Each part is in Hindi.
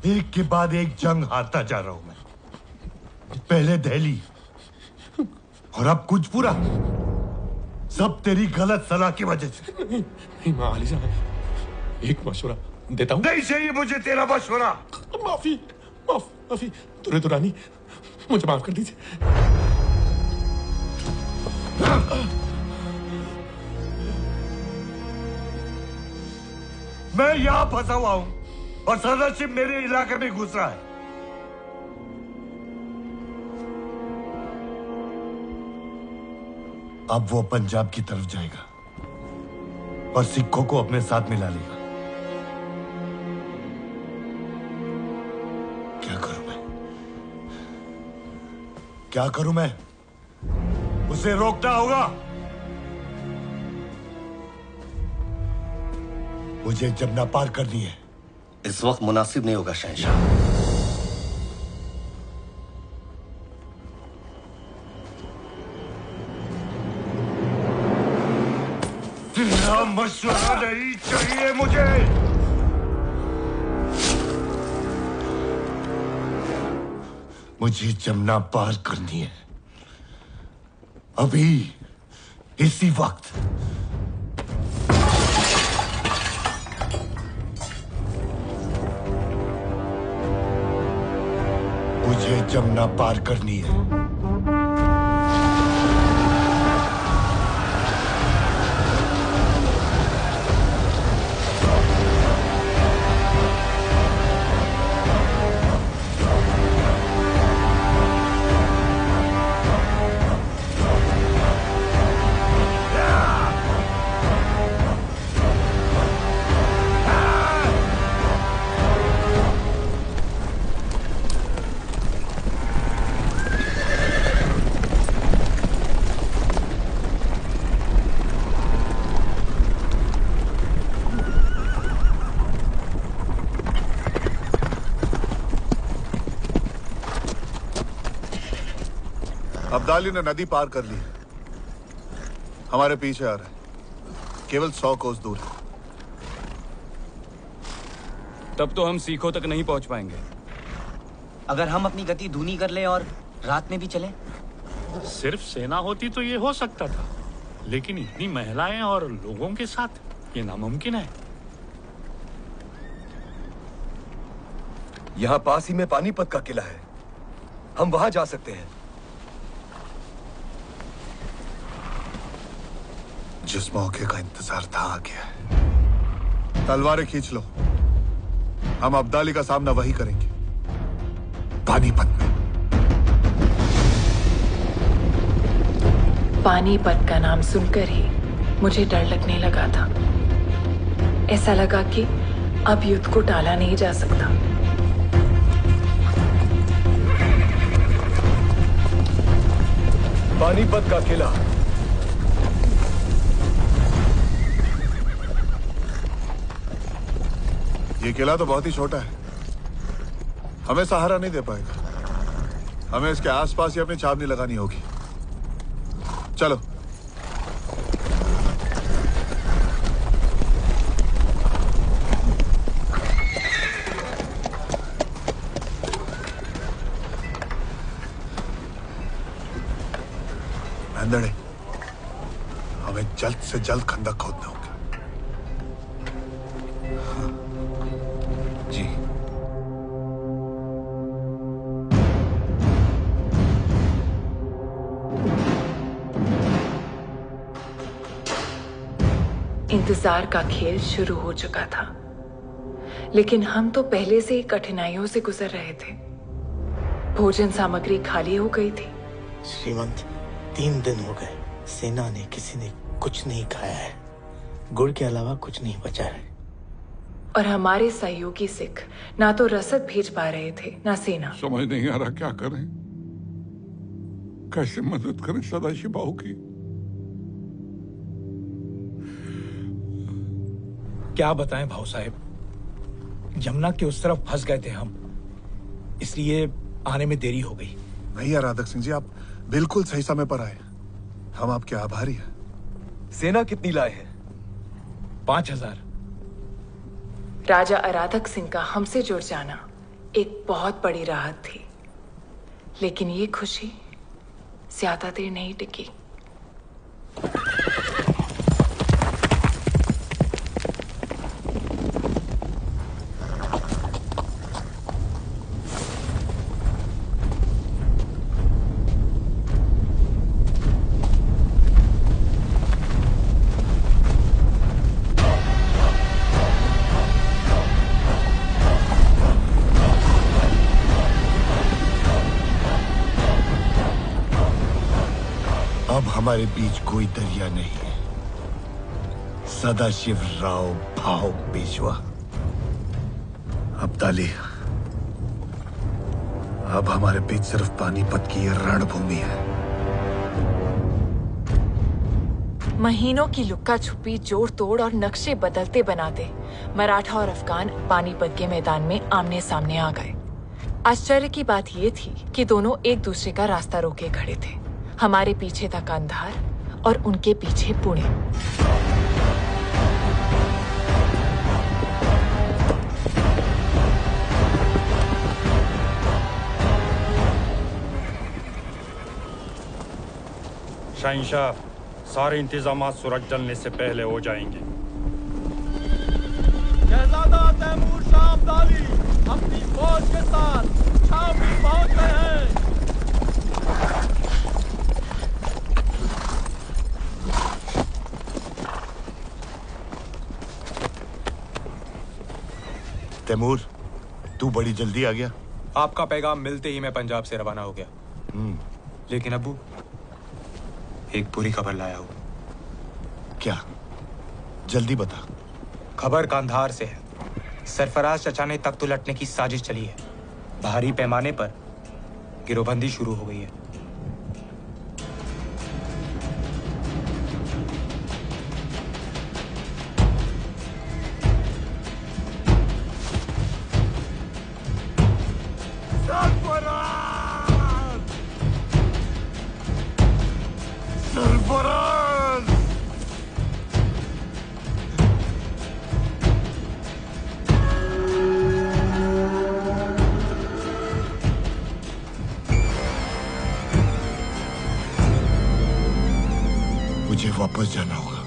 एक के बाद एक जंग हारता जा रहा हूं मैं। पहले दिल्ली और अब कुछ पूरा, सब तेरी गलत सलाह की वजह से। नहीं माली साहब, एक मशवरा देता हूं। नहीं चाहिए मुझे तेरा मशवरा। माफी माफी तुरे दुरानी, मुझे माफ कर दीजिए। मैं यहां फंसा हुआ हूं और सरदारशिप मेरे इलाके में घुस रहा है। अब वो पंजाब की तरफ जाएगा और सिखों को अपने साथ मिला लेगा। क्या करूं मैं? क्या करूं मैं? उसे रोकना होगा। मुझे जमुना पार करनी है। इस वक्त मुनासिब नहीं होगा शहंशाह। तेरा मशवरा नहीं चाहिए मुझे। मुझे जमुना पार करनी है, अभी, इसी वक्त। मुझे जमुना पार करनी है। अब्दाली ने नदी पार कर ली, हमारे पीछे आ रहा है, केवल 100 कोस दूर है। तब तो हम सीखों तक नहीं पहुंच पाएंगे। अगर हम अपनी गति धीमी कर ले और रात में भी चले? सिर्फ सेना होती तो ये हो सकता था, लेकिन इतनी महिलाएं और लोगों के साथ ये नामुमकिन है। यहाँ पास ही में पानीपत का किला है, हम वहां जा सकते हैं। जिस मौके का इंतजार था आ गया है। तलवारें खींच लो, हम अब्दाली का सामना वही करेंगे, पानीपत में। पानीपत का नाम सुनकर ही मुझे डर लगने लगा था। ऐसा लगा कि अब युद्ध को टाला नहीं जा सकता। पानीपत का किला। ये किला तो बहुत ही छोटा है, हमें सहारा नहीं दे पाएगा। हमें इसके आसपास ही अपनी छावनी लगानी होगी। चलो। अंदड़े, हमें जल्द से जल्द खंदक खोदना होगा। जी। इंतजार का खेल शुरू हो चुका था, लेकिन हम तो पहले से ही कठिनाइयों से गुजर रहे थे। भोजन सामग्री खाली हो गई थी। श्रीमंत, 3 दिन हो गए, सेना ने किसी ने कुछ नहीं खाया है। गुड़ के अलावा कुछ नहीं बचा है। और हमारे सहयोगी सिख ना तो रसद भेज पा रहे थे, ना सेना। समझ नहीं आ रहा क्या करें, कैसे मदद करें सदाशिव बाहू की। क्या बताएं भाऊ साहब, जमुना के उस तरफ फंस गए थे हम, इसलिए आने में देरी हो गई। नहीं यार राधक सिंह जी, आप बिल्कुल सही समय पर आए, हम आपके आभारी हैं। सेना कितनी लाए हैं? 5000। राजा अराधक सिंह का हमसे जुड़ जाना एक बहुत बड़ी राहत थी, लेकिन ये खुशी ज्यादा देर नहीं टिकी। अब हमारे बीच कोई दरिया नहीं है। सदाशिव राव भाव पेशवा। अब्दाली, अब हमारे बीच सिर्फ पानीपत की ये रणभूमि है। महीनों की लुक्का छुपी, जोड़ तोड़ और नक्शे बदलते बनाते मराठा और अफगान पानीपत के मैदान में आमने सामने आ गए। आश्चर्य की बात ये थी कि दोनों एक दूसरे का रास्ता रोके खड़े थे। हमारे पीछे था कंधार और उनके पीछे पुणे। शहंशाह, सारे इंतजामात सूरज ढलने से पहले हो जाएंगे। शहजादा तैमूर शाह अब्दाली अपनी फौज के साथ छावनी पहुंच गए हैं। तैमूर, तू बड़ी जल्दी आ गया। आपका पैगाम मिलते ही मैं पंजाब से रवाना हो गया। लेकिन अब्बू, एक बुरी खबर लाया हूं। क्या? जल्दी बता। खबर कांधार से है। सरफराज चचा ने तख्त उलटने की साजिश चली है। भारी पैमाने पर गिरोहबंदी शुरू हो गई है। मुझे वापस जाना होगा।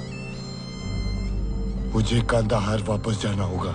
मुझे कंदाहार वापस जाना होगा।